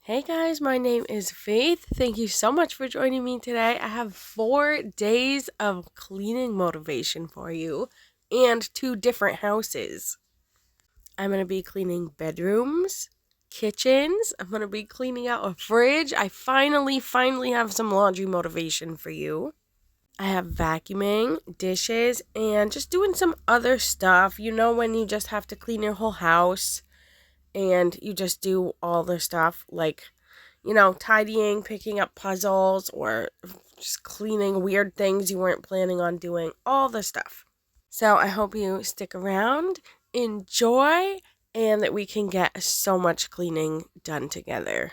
Hey guys, my name is Faith. Thank you so much for joining me today. I have 4 days of cleaning motivation for you and 2 different houses. I'm going to be cleaning bedrooms, kitchens. I'm going to be cleaning out a fridge. I finally have some laundry motivation for you. I have vacuuming, dishes, and just doing some other stuff. You know, when you just have to clean your whole house and you just do all the stuff like tidying, picking up puzzles, or just cleaning weird things you weren't planning on doing, all the stuff. So I hope you stick around, enjoy, and that we can get so much cleaning done together.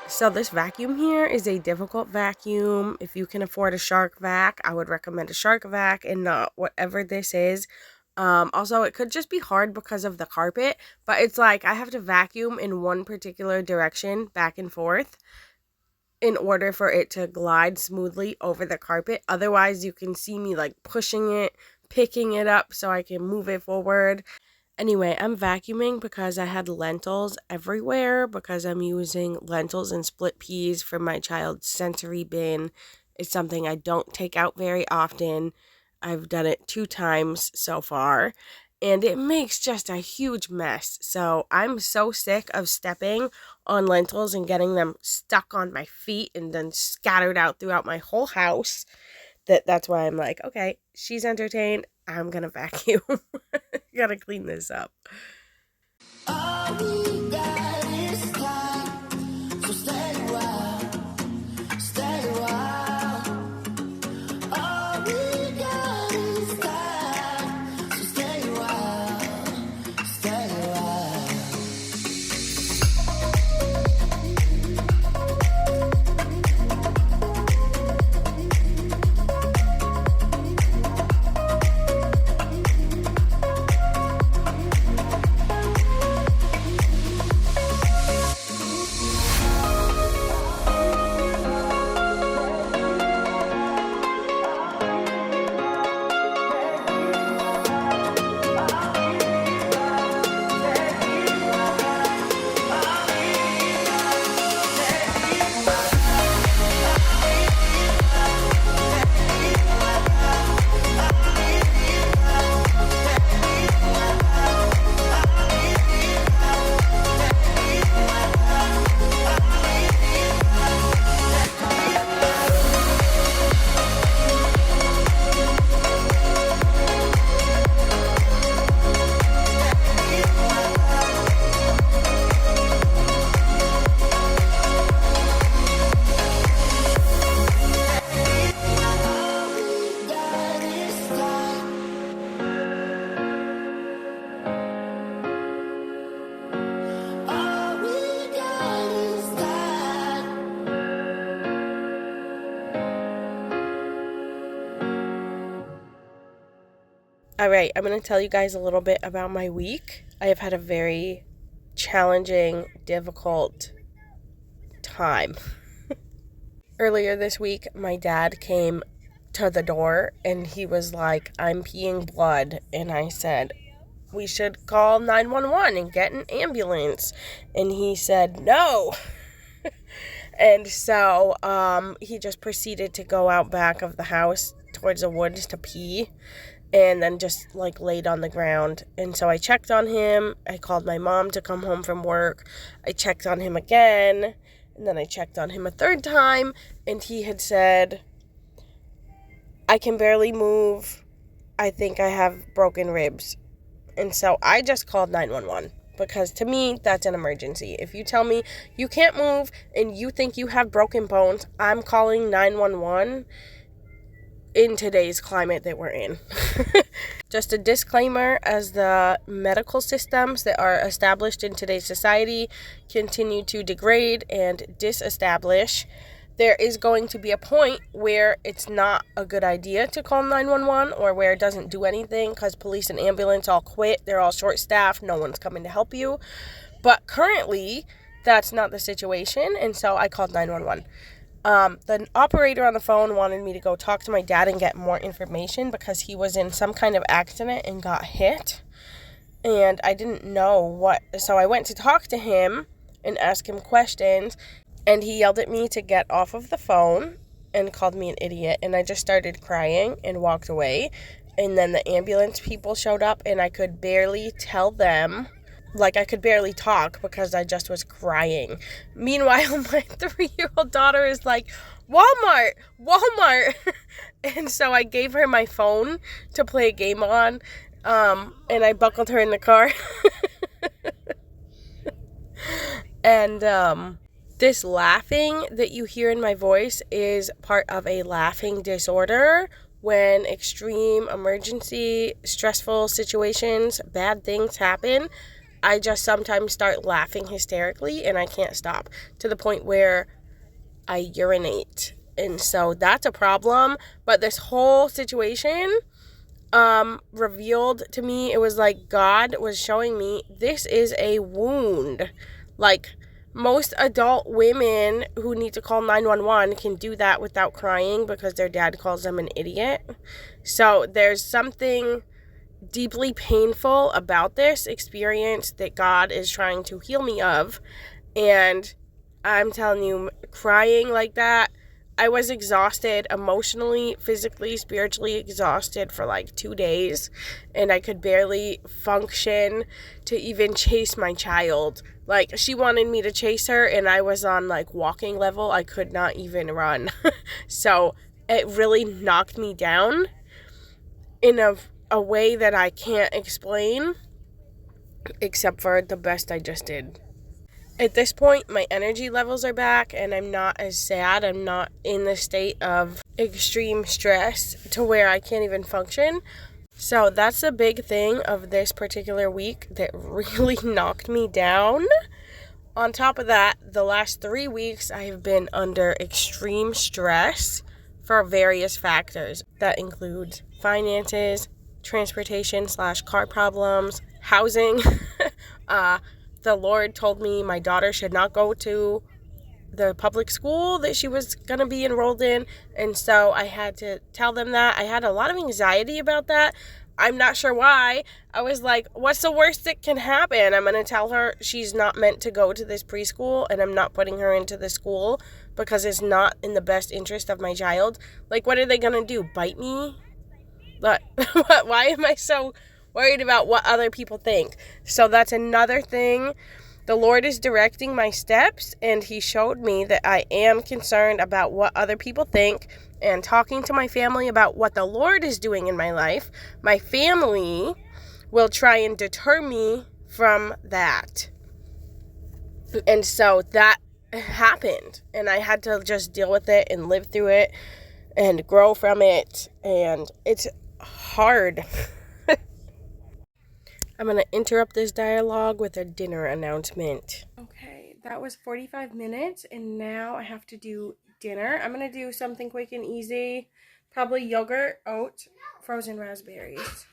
So this vacuum here is a difficult vacuum. If you can afford a shark vac, I would recommend a shark vac and not whatever this is. Also, it could just be hard because of the carpet, but it's like I have to vacuum in one particular direction back and forth in order for it to glide smoothly over the carpet. Otherwise, you can see me like pushing it, picking it up so I can move it forward. Anyway, I'm vacuuming because I had lentils everywhere because I'm using lentils and split peas for my child's sensory bin. It's something I don't take out very often. I've done it 2 times so far, and it makes just a huge mess. So I'm so sick of stepping on lentils and getting them stuck on my feet and then scattered out throughout my whole house. That's why I'm like, okay, she's entertained. I'm gonna vacuum. Gotta clean this up. All we got is time, so stay a while, stay a while. All we got is time, so stay a while, stay a while. All right, I'm going to tell you guys a little bit about my week. I have had a very challenging, difficult time. Earlier this week, my dad came to the door and he was like, I'm peeing blood. And I said, we should call 911 and get an ambulance. And he said, no. And so he just proceeded to go out back of the house towards the woods to pee. and then just like laid on the ground. And so I checked on him. I called my mom to come home from work. I checked on him again, and then I checked on him a third time, and he had said, I can barely move. I think I have broken ribs. And so I just called 911 because to me, that's an emergency. If you tell me you can't move and you think you have broken bones, I'm calling 911 in today's climate that we're in. Just a disclaimer, as the medical systems that are established in today's society continue to degrade and disestablish, there is going to be a point where it's not a good idea to call 911 or where it doesn't do anything because police and ambulance all quit. They're all short-staffed. No one's coming to help you. But currently, that's not the situation, and so I called 911. The operator on the phone wanted me to go talk to my dad and get more information because he was in some kind of accident and got hit. And I didn't know what. So I went to talk to him and ask him questions. And he yelled at me to get off of the phone and called me an idiot. And I just started crying and walked away. And then the ambulance people showed up and I could barely tell them. Like, I could barely talk because I just was crying. Meanwhile, my 3-year-old daughter is like, Walmart. And so I gave her my phone to play a game on. And I buckled her in the car. And this laughing that you hear in my voice is part of a laughing disorder. When extreme emergency, stressful situations, bad things happen, I just sometimes start laughing hysterically and I can't stop to the point where I urinate. And so that's a problem. But this whole situation revealed to me, it was like God was showing me this is a wound. Like, most adult women who need to call 911 can do that without crying because their dad calls them an idiot. So there's something deeply painful about this experience that God is trying to heal me of. And I'm telling you, crying like that, I was exhausted emotionally, physically, spiritually exhausted for like 2 days. And I could barely function to even chase my child. Like, she wanted me to chase her and I was on like walking level. I could not even run. So it really knocked me down in a way that I can't explain, except for the best I just did. At this point, my energy levels are back and I'm not as sad. I'm not in the state of extreme stress to where I can't even function. So that's a big thing of this particular week that really knocked me down. On top of that, the last 3 weeks I have been under extreme stress for various factors. That includes finances, transportation/car problems, housing. The Lord told me my daughter should not go to the public school that she was going to be enrolled in. And so I had to tell them that. I had a lot of anxiety about that. I'm not sure why. I was like, what's the worst that can happen? I'm going to tell her she's not meant to go to this preschool and I'm not putting her into the school because it's not in the best interest of my child. Like, what are they going to do? Bite me? But why am I so worried about what other people think? So that's another thing. The Lord is directing my steps, and He showed me that I am concerned about what other people think, and talking to my family about what the Lord is doing in my life. My family will try and deter me from that. And so that happened, and I had to just deal with it and live through it and grow from it, and it's hard. I'm going to interrupt this dialogue with a dinner announcement. Okay, that was 45 minutes, and now I have to do dinner. I'm going to do something quick and easy. Probably yogurt, oats, frozen raspberries.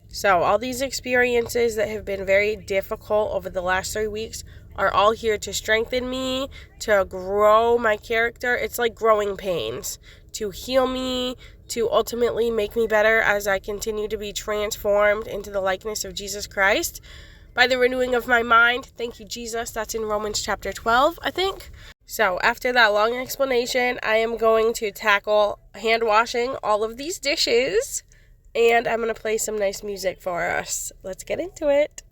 So all these experiences that have been very difficult over the last 3 weeks are all here to strengthen me, to grow my character. It's like growing pains, to heal me, to ultimately make me better as I continue to be transformed into the likeness of Jesus Christ by the renewing of my mind. Thank you, Jesus. That's in Romans chapter 12, I think. So after that long explanation, I am going to tackle hand washing all of these dishes and I'm going to play some nice music for us. Let's get into it.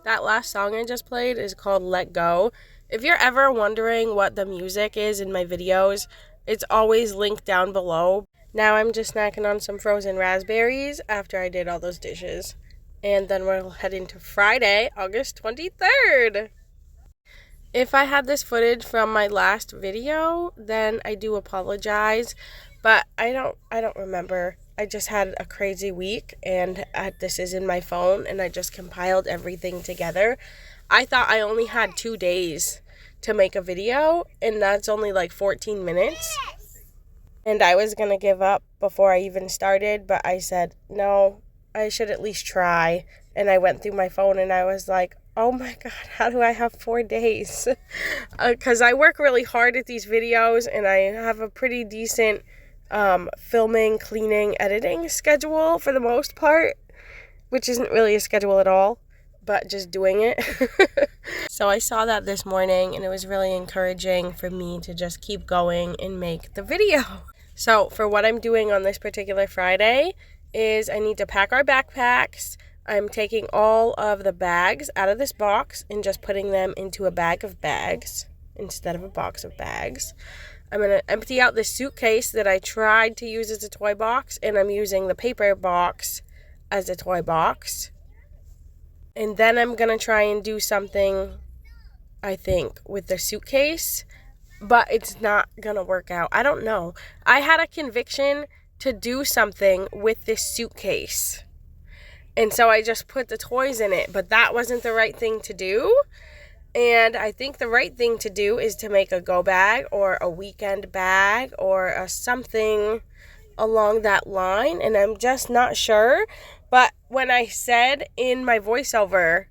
That last song I just played is called Let Go. If you're ever wondering what the music is in my videos, it's always linked down below. Now I'm just snacking on some frozen raspberries after I did all those dishes. And then we'll head into Friday, August 23rd. If I had this footage from my last video, then I do apologize, but I don't remember. I just had a crazy week, and this is in my phone, and I just compiled everything together. I thought I only had 2 days to make a video, and that's only like 14 minutes. And I was going to give up before I even started, but I said, no, I should at least try. And I went through my phone, and I was like, oh my God, how do I have 4 days? Because I work really hard at these videos, and I have a pretty decent filming, cleaning, editing schedule for the most part, which isn't really a schedule at all, but just doing it. So I saw that this morning, and it was really encouraging for me to just keep going and make the video. So for what I'm doing on this particular Friday is I need to pack our backpacks. I'm taking all of the bags out of this box and just putting them into a bag of bags instead of a box of bags. I'm going to empty out this suitcase that I tried to use as a toy box, and I'm using the paper box as a toy box. And then I'm going to try and do something I think, with the suitcase, but it's not gonna work out. I don't know. I had a conviction to do something with this suitcase. And so I just put the toys in it, but that wasn't the right thing to do. And I think the right thing to do is to make a go bag or a weekend bag or a something along that line. And I'm just not sure. But when I said in my voiceover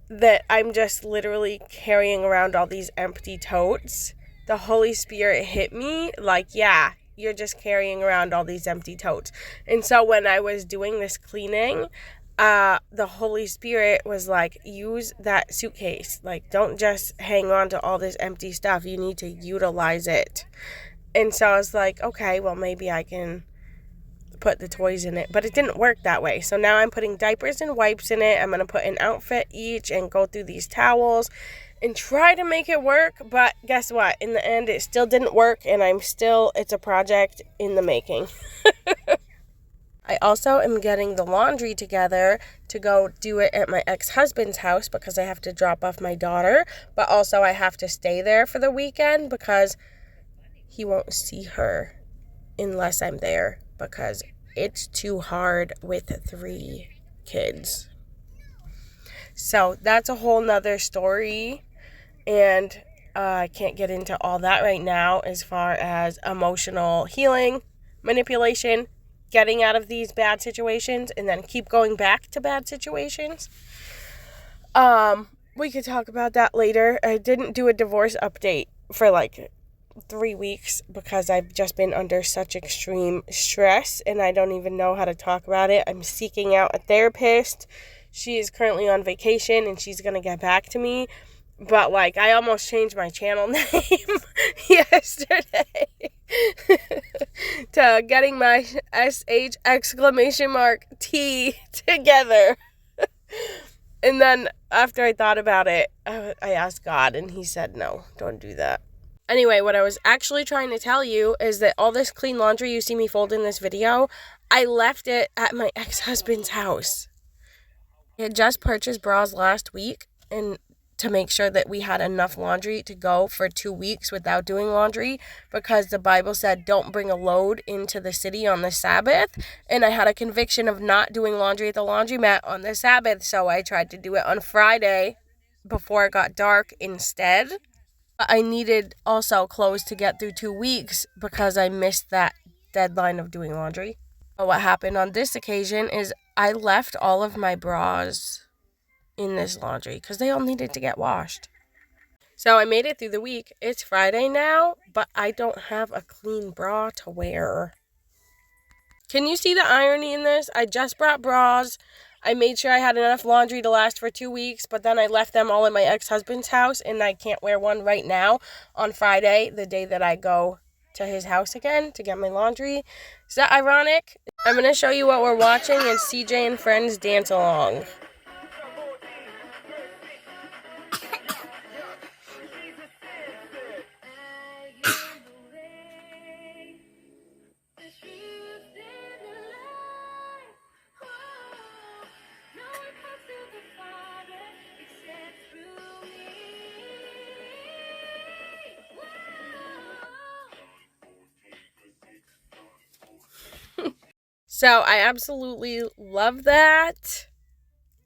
that I'm just literally carrying around all these empty totes, the Holy Spirit hit me like, yeah, you're just carrying around all these empty totes. And so when I was doing this cleaning, the Holy Spirit was like, use that suitcase. Like, don't just hang on to all this empty stuff. You need to utilize it. And so I was like, okay, well, maybe I can put the toys in it, but it didn't work that way. So now I'm putting diapers and wipes in it. I'm going to put an outfit each and go through these towels and try to make it work. But guess what? In the end, it still didn't work, and it's a project in the making. I also am getting the laundry together to go do it at my ex-husband's house because I have to drop off my daughter, but also I have to stay there for the weekend because he won't see her unless I'm there because it's too hard with 3 kids. So that's a whole nother story, and I can't get into all that right now as far as emotional healing, manipulation, getting out of these bad situations, and then keep going back to bad situations. We could talk about that later. I didn't do a divorce update for like 3 weeks because I've just been under such extreme stress and I don't even know how to talk about it. I'm seeking out a therapist. She is currently on vacation and she's going to get back to me. But like, I almost changed my channel name yesterday to getting my SH exclamation mark T together. And then after I thought about it, I asked God and he said, no, don't do that. Anyway, what I was actually trying to tell you is that all this clean laundry you see me fold in this video, I left it at my ex-husband's house. I had just purchased bras last week and to make sure that we had enough laundry to go for 2 weeks without doing laundry because the Bible said don't bring a load into the city on the Sabbath. And I had a conviction of not doing laundry at the laundromat on the Sabbath, so I tried to do it on Friday before it got dark instead. I needed also clothes to get through 2 weeks because I missed that deadline of doing laundry. But what happened on this occasion is I left all of my bras in this laundry because they all needed to get washed. So I made it through the week. It's Friday now, but I don't have a clean bra to wear. Can you see the irony in this? I just brought bras. I made sure I had enough laundry to last for 2 weeks, but then I left them all in my ex-husband's house, and I can't wear one right now on Friday, the day that I go to his house again to get my laundry. Is that ironic? I'm going to show you what we're watching, and CJ and friends dance along. So I absolutely love that.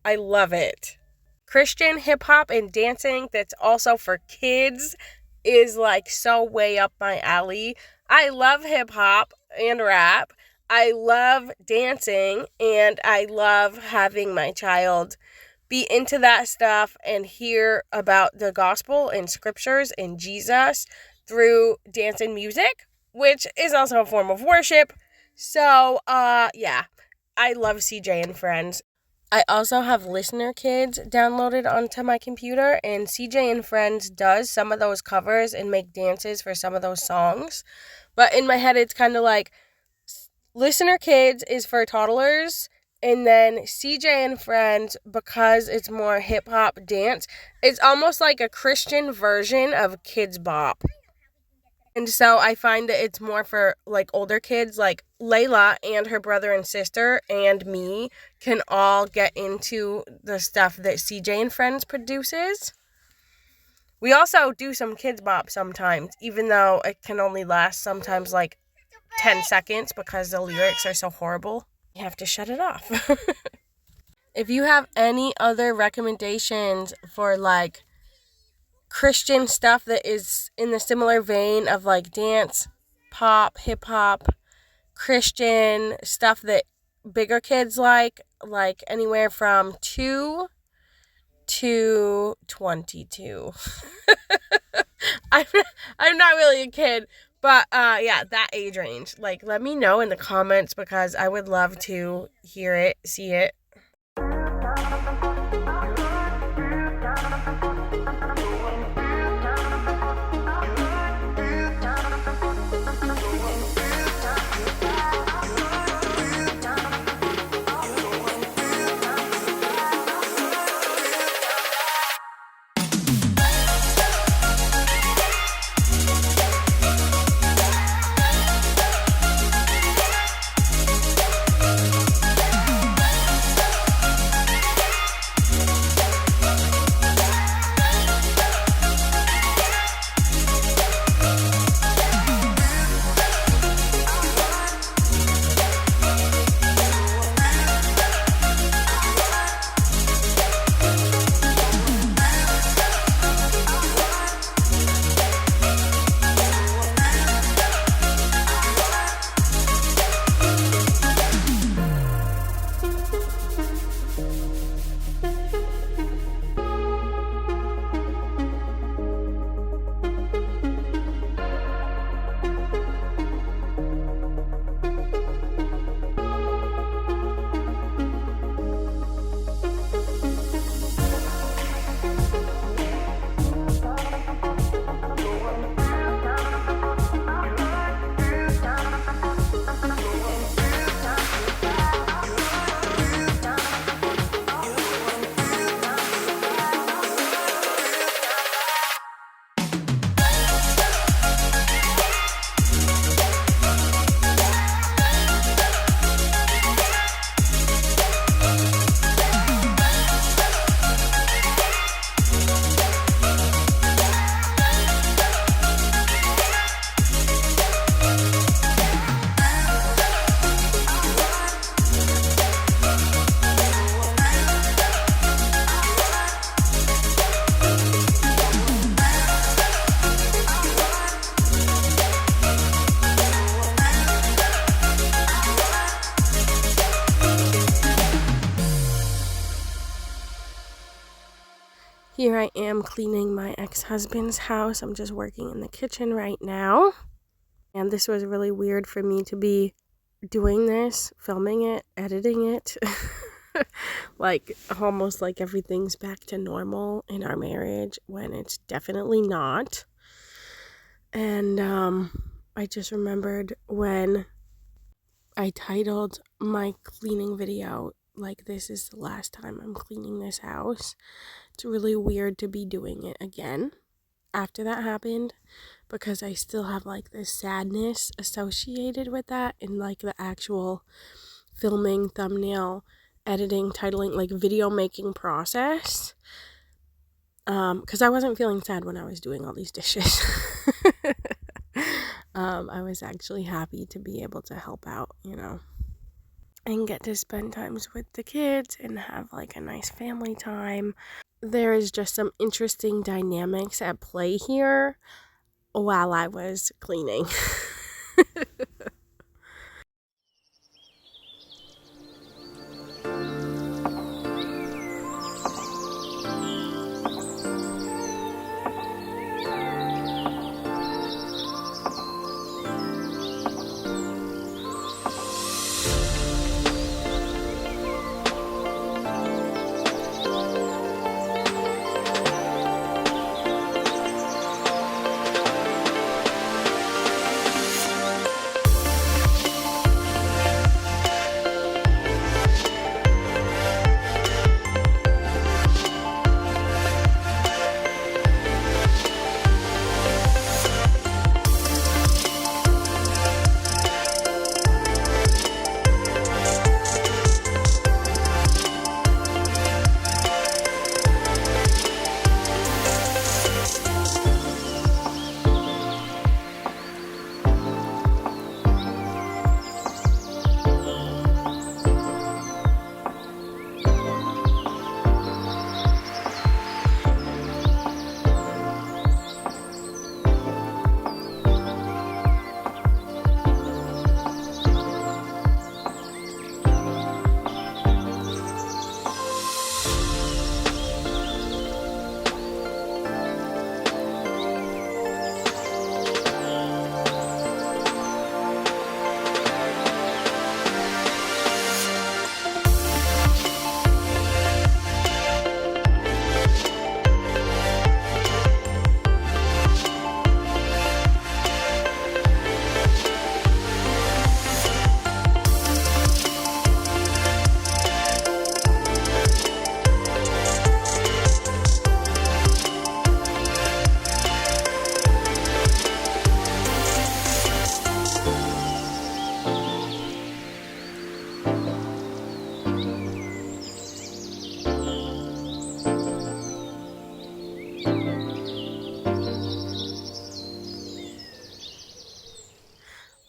I love it. Christian hip hop and dancing that's also for kids is like so way up my alley. I love hip hop and rap. I love dancing and I love having my child be into that stuff and hear about the gospel and scriptures and Jesus through dance and music, which is also a form of worship. So, yeah, I love CJ and Friends. I also have Listener Kids downloaded onto my computer, and CJ and Friends does some of those covers and make dances for some of those songs. But in my head, it's kind of like Listener Kids is for toddlers, and then CJ and Friends, because it's more hip-hop dance, it's almost like a Christian version of Kids Bop. And so I find that it's more for like older kids, like Layla and her brother and sister and me can all get into the stuff that CJ and Friends produces. We also do some kids bop sometimes, even though it can only last sometimes like 10 seconds because the lyrics are so horrible. You have to shut it off. If you have any other recommendations for like Christian stuff that is in the similar vein of like dance, pop, hip hop, Christian stuff that bigger kids like anywhere from 2 to 22. I'm I'm not really a kid, but yeah, that age range. Like let me know in the comments because I would love to hear it, see it. Here I am cleaning my ex-husband's house. I'm just working in the kitchen right now. And this was really weird for me to be doing this, filming it, editing it. Like almost like everything's back to normal in our marriage when it's definitely not. And I just remembered when I titled my cleaning video like this is the last time I'm cleaning this house. It's really weird to be doing it again after that happened because I still have like this sadness associated with that in like the actual filming, thumbnail, editing, titling, like video making process. Because I wasn't feeling sad when I was doing all these dishes. I was actually happy to be able to help out, and get to spend times with the kids and have like a nice family time. There is just some interesting dynamics at play here while I was cleaning.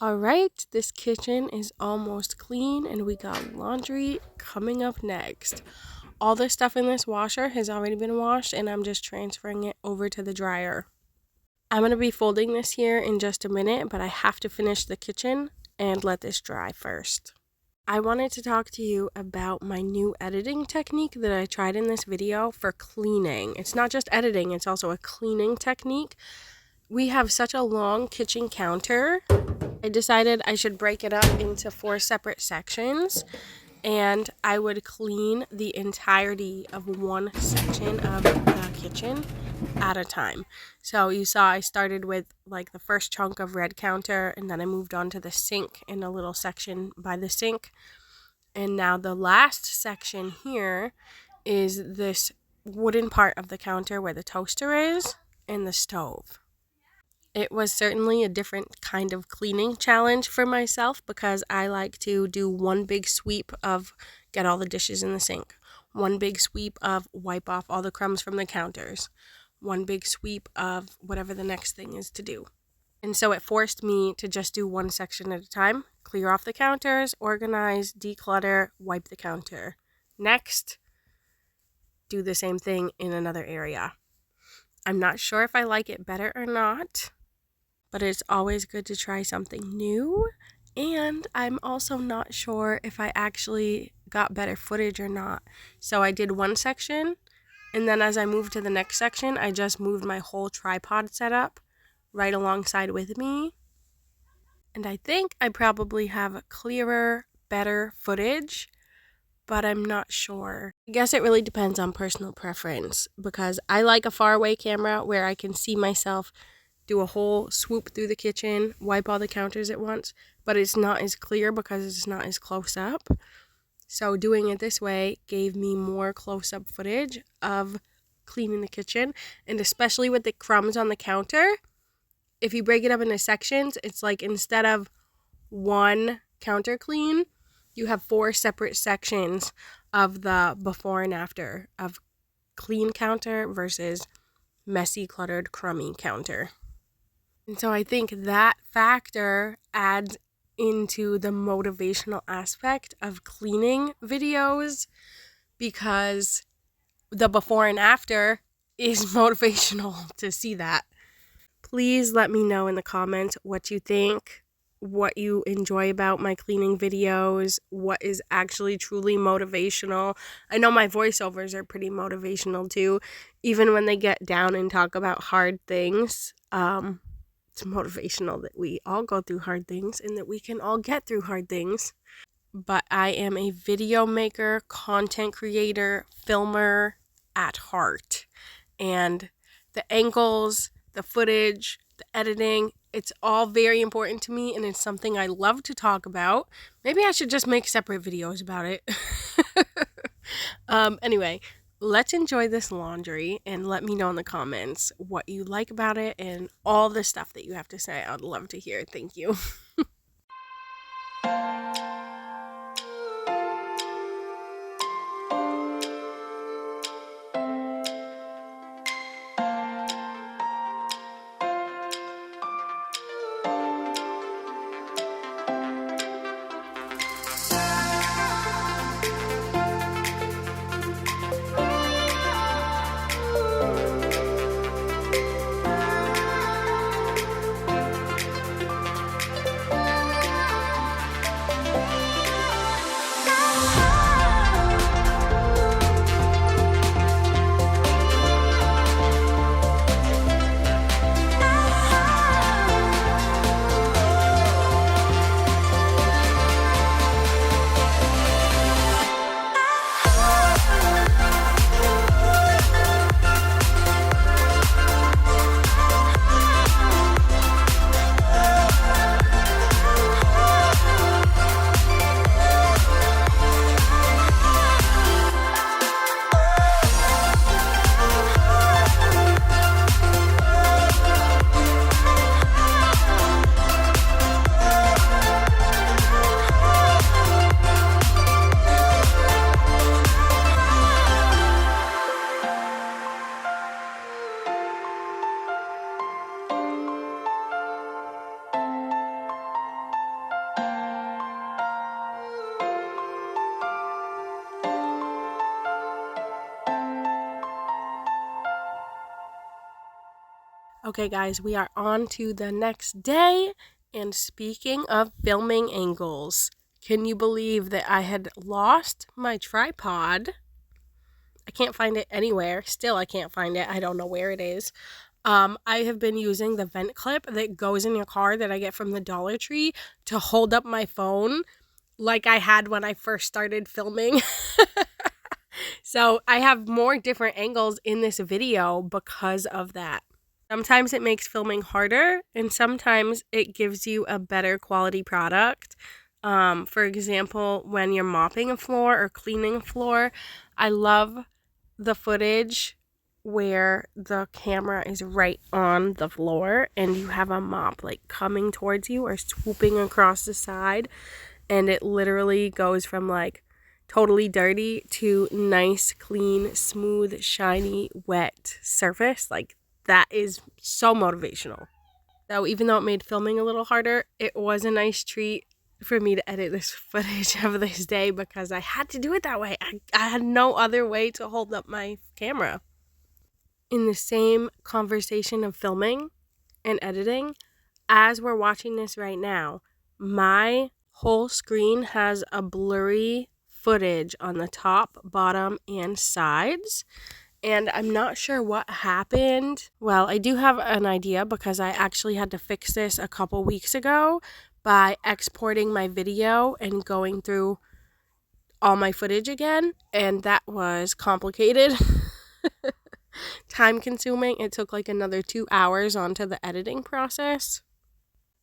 Alright, this kitchen is almost clean and we got laundry coming up next. All the stuff in this washer has already been washed and I'm just transferring it over to the dryer. I'm going to be folding this here in just a minute, but I have to finish the kitchen and let this dry first. I wanted to talk to you about my new editing technique that I tried in this video for cleaning. It's not just editing, it's also a cleaning technique. We have such a long kitchen counter. I decided I should break it up into 4 separate sections, and I would clean the entirety of one section of the kitchen at a time. So you saw I started with like the first chunk of red counter, and then I moved on to the sink in a little section by the sink. And now the last section here is this wooden part of the counter where the toaster is and the stove. It was certainly a different kind of cleaning challenge for myself because I like to do one big sweep of get all the dishes in the sink, one big sweep of wipe off all the crumbs from the counters, one big sweep of whatever the next thing is to do. And so it forced me to just do one section at a time, clear off the counters, organize, declutter, wipe the counter. Next, do the same thing in another area. I'm not sure if I like it better or not, but it's always good to try something new. And I'm also not sure if I actually got better footage or not. So I did one section, and then as I moved to the next section, I just moved my whole tripod setup right alongside with me. And I think I probably have clearer, better footage, but I'm not sure. I guess it really depends on personal preference because I like a faraway camera where I can see myself do a whole swoop through the kitchen, wipe all the counters at once, but it's not as clear because it's not as close up. So doing it this way gave me more close-up footage of cleaning the kitchen, and especially with the crumbs on the counter, if you break it up into sections, it's like instead of one counter clean, you have 4 separate sections of the before and after of clean counter versus messy, cluttered, crummy counter. And so I think that factor adds into the motivational aspect of cleaning videos because the before and after is motivational to see that. Please let me know in the comments what you think, what you enjoy about my cleaning videos, what is actually truly motivational. I know my voiceovers are pretty motivational too, even when they get down and talk about hard things. It's motivational that we all go through hard things and that we can all get through hard things. But I am a video maker, content creator, filmer at heart. And the angles, the footage, the editing, it's all very important to me and it's something I love to talk about. Maybe I should just make separate videos about it. Anyway, let's enjoy this laundry and let me know in the comments what you like about it and all the stuff that you have to say. I'd love to hear. Thank you. Okay, guys, we are on to the next day. And speaking of filming angles, can you believe that I had lost my tripod? I can't find it anywhere. Still, I can't find it. I don't know where it is. I have been using the vent clip that goes in your car that I get from the Dollar Tree to hold up my phone like I had when I first started filming. So I have more different angles in this video because of that. Sometimes it makes filming harder, and sometimes it gives you a better quality product. For example, when you're mopping a floor or cleaning a floor, I love the footage where the camera is right on the floor and you have a mop like coming towards you or swooping across the side, and it literally goes from like totally dirty to nice, clean, smooth, shiny, wet surface. Like, that is so motivational. So even though it made filming a little harder, it was a nice treat for me to edit this footage of this day because I had to do it that way. I had no other way to hold up my camera. In the same conversation of filming and editing, as we're watching this right now, my whole screen has a blurry footage on the top, bottom, and sides. And I'm not sure what happened. Well, I do have an idea because I actually had to fix this a couple weeks ago by exporting my video and going through all my footage again. And that was complicated, time consuming. It took like another 2 hours onto the editing process.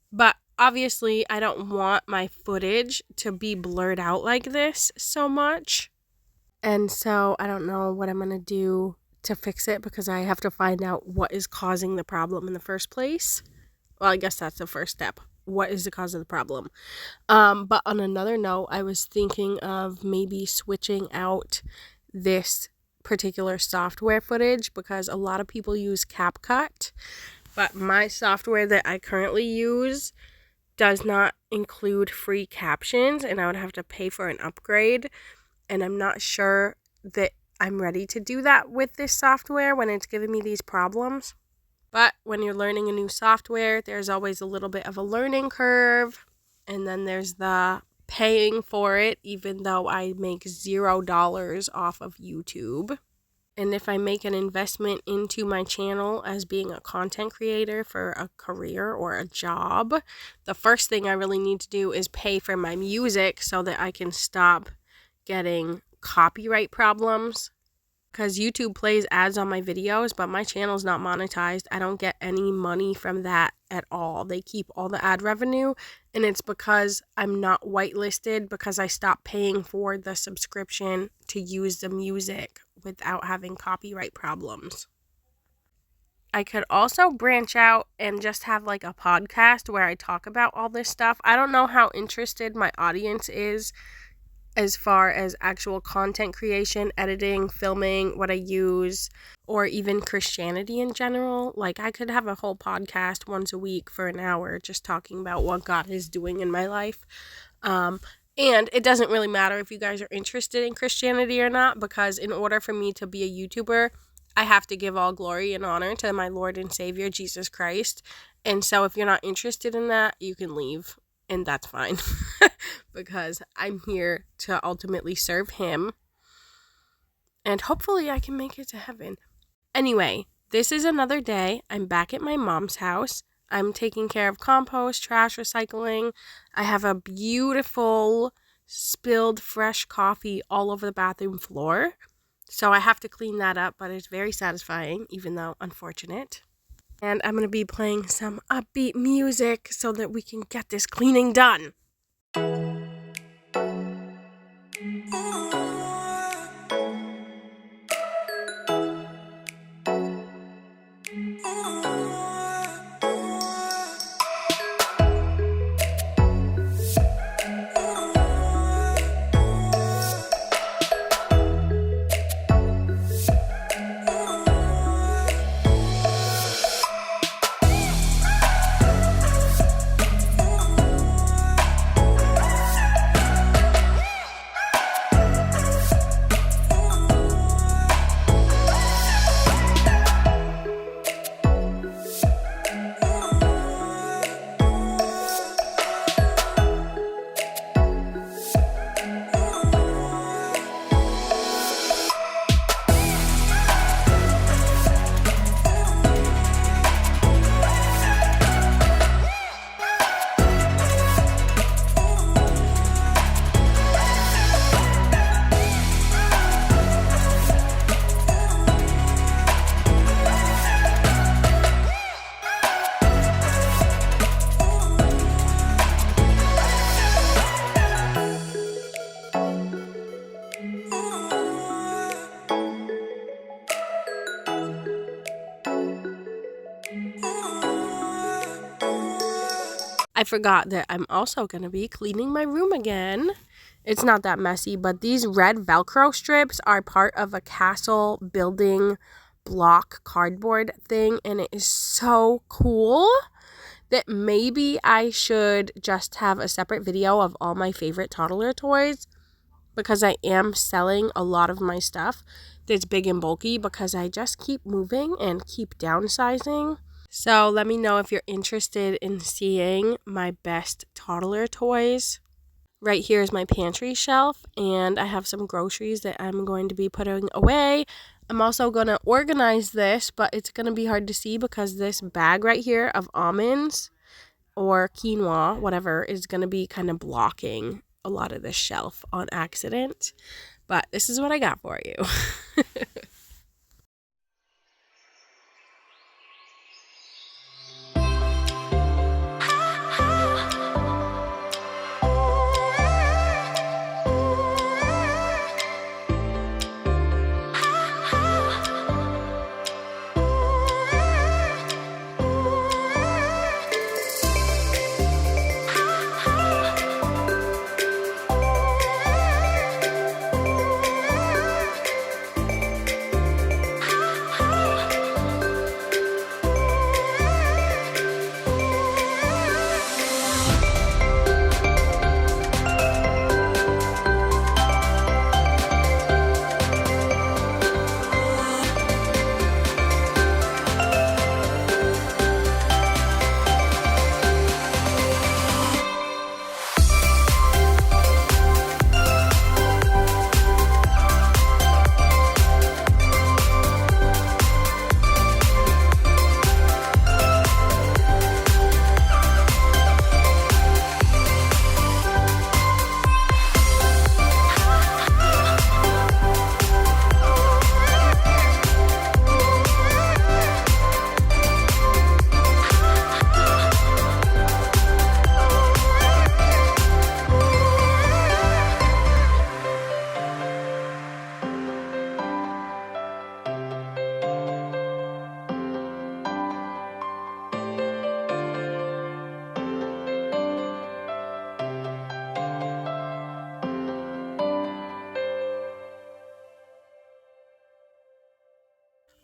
But obviously, I don't want my footage to be blurred out like this so much. And so I don't know what I'm going to do to fix it because I have to find out what is causing the problem in the first place. Well, I guess that's the first step. What is the cause of the problem? But on another note, I was thinking of maybe switching out this particular software footage because a lot of people use CapCut, but my software that I currently use does not include free captions, and I would have to pay for an upgrade. And I'm not sure that I'm ready to do that with this software when it's giving me these problems. But when you're learning a new software, there's always a little bit of a learning curve. And then there's the paying for it, even though I make $0 off of YouTube. And if I make an investment into my channel as being a content creator for a career or a job, the first thing I really need to do is pay for my music so that I can stop getting copyright problems. Because YouTube plays ads on my videos, but my channel's not monetized. I don't get any money from that at all. They keep all the ad revenue, and it's because I'm not whitelisted because I stopped paying for the subscription to use the music without having copyright problems. I could also branch out and just have like a podcast where I talk about all this stuff. I don't know how interested my audience is as far as actual content creation, editing, filming, what I use, or even Christianity in general. Like, I could have a whole podcast once a week for an hour just talking about what God is doing in my life. And it doesn't really matter if you guys are interested in Christianity or not, because in order for me to be a YouTuber, I have to give all glory and honor to my Lord and Savior, Jesus Christ. And so if you're not interested in that, you can leave. And that's fine because I'm here to ultimately serve him. And hopefully I can make it to heaven. Anyway, this is another day. I'm back at my mom's house. I'm taking care of compost, trash, recycling. I have a beautiful spilled fresh coffee all over the bathroom floor. So I have to clean that up, but it's very satisfying, even though unfortunate. And I'm going to be playing some upbeat music so that we can get this cleaning done. I forgot that I'm also going to be cleaning my room again. It's not that messy, but these red Velcro strips are part of a castle building block cardboard thing, and it is so cool that maybe I should just have a separate video of all my favorite toddler toys, because I am selling a lot of my stuff that's big and bulky because I just keep moving and keep downsizing. So let me know if you're interested in seeing my best toddler toys. Right here is my pantry shelf, and I have some groceries that I'm going to be putting away. I'm also going to organize this, but it's going to be hard to see because this bag right here of almonds or quinoa, whatever, is going to be kind of blocking a lot of this shelf on accident. But this is what I got for you.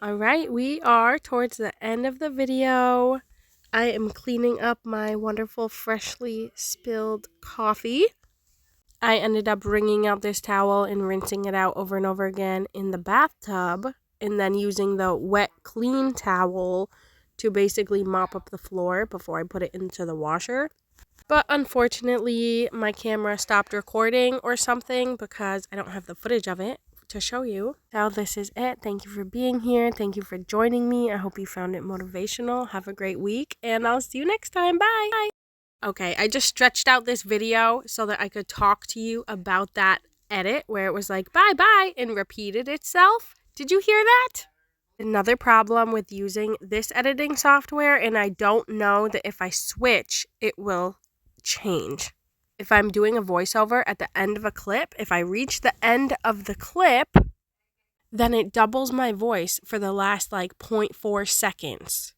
All right, we are towards the end of the video. I am cleaning up my wonderful freshly spilled coffee. I ended up wringing out this towel and rinsing it out over and over again in the bathtub, and then using the wet clean towel to basically mop up the floor before I put it into the washer. But unfortunately, my camera stopped recording or something because I don't have the footage of it to show you. So this is it. Thank you for being here. Thank you for joining me. I hope you found it motivational. Have a great week, and I'll see you next time. Bye. Okay, I just stretched out this video so that I could talk to you about that edit where it was like, bye, bye, and repeated itself. Did you hear that? Another problem with using this editing software, and I don't know that if I switch, it will change. If I'm doing a voiceover at the end of a clip, if I reach the end of the clip, then it doubles my voice for the last like 0.4 seconds.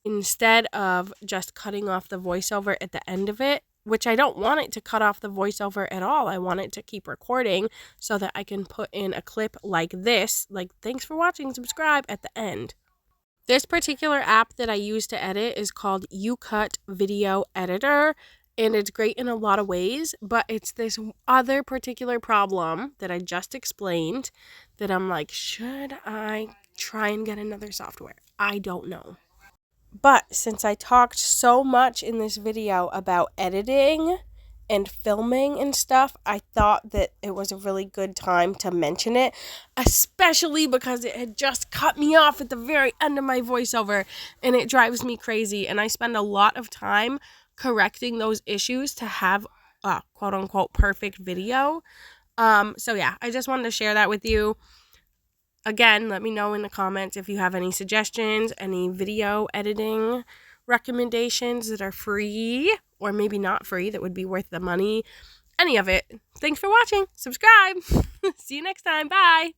Instead of just cutting off the voiceover at the end of it, which I don't want it to cut off the voiceover at all. I want it to keep recording so that I can put in a clip like this, like thanks for watching, subscribe at the end. This particular app that I use to edit is called UCut Video Editor, and it's great in a lot of ways, but it's this other particular problem that I just explained that I'm like, should I try and get another software? I don't know. But since I talked so much in this video about editing and filming and stuff, I thought that it was a really good time to mention it, especially because it had just cut me off at the very end of my voiceover, and it drives me crazy, and I spend a lot of time correcting those issues to have a quote-unquote perfect video. So yeah, I just wanted to share that with you. Again, let me know in the comments if you have any suggestions, any video editing recommendations that are free or maybe not free that would be worth the money. Any of it. Thanks for watching. Subscribe. See you next time. Bye.